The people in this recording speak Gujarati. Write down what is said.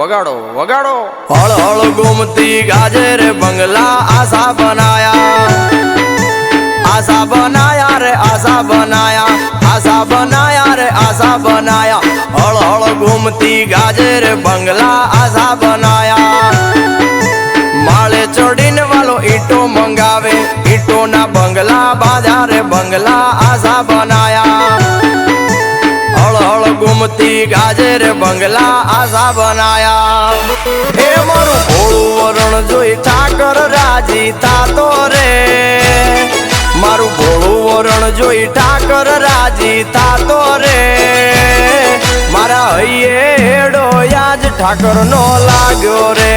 વગાડો વગાડો હળ હળ ગુમતી ગાજે રે બંગલા આશા બનાયા રે આશા બનાયા આશા બનાયા રે આશા બનાયા હળ હળ ગુમતી ગાજે રે બંગલા આશા બનાયા માળે ચડીને વાલો ઈટો મંગાવે ઈટોના બંગલા બાંધ્યા રે બંગલા આશા બનાયા હળ હળ ગુમતી ગાજે રે બંગલા આશા બનાયા એ મારું ભોળું વરણ જોઈ ઠાકર રાજી થાતો રે મારું ભોળું વરણ જોઈ ઠાકર રાજી થાતો રે મારા હૈયે હેડો યાજ ઠાકર નો લાગ્યો રે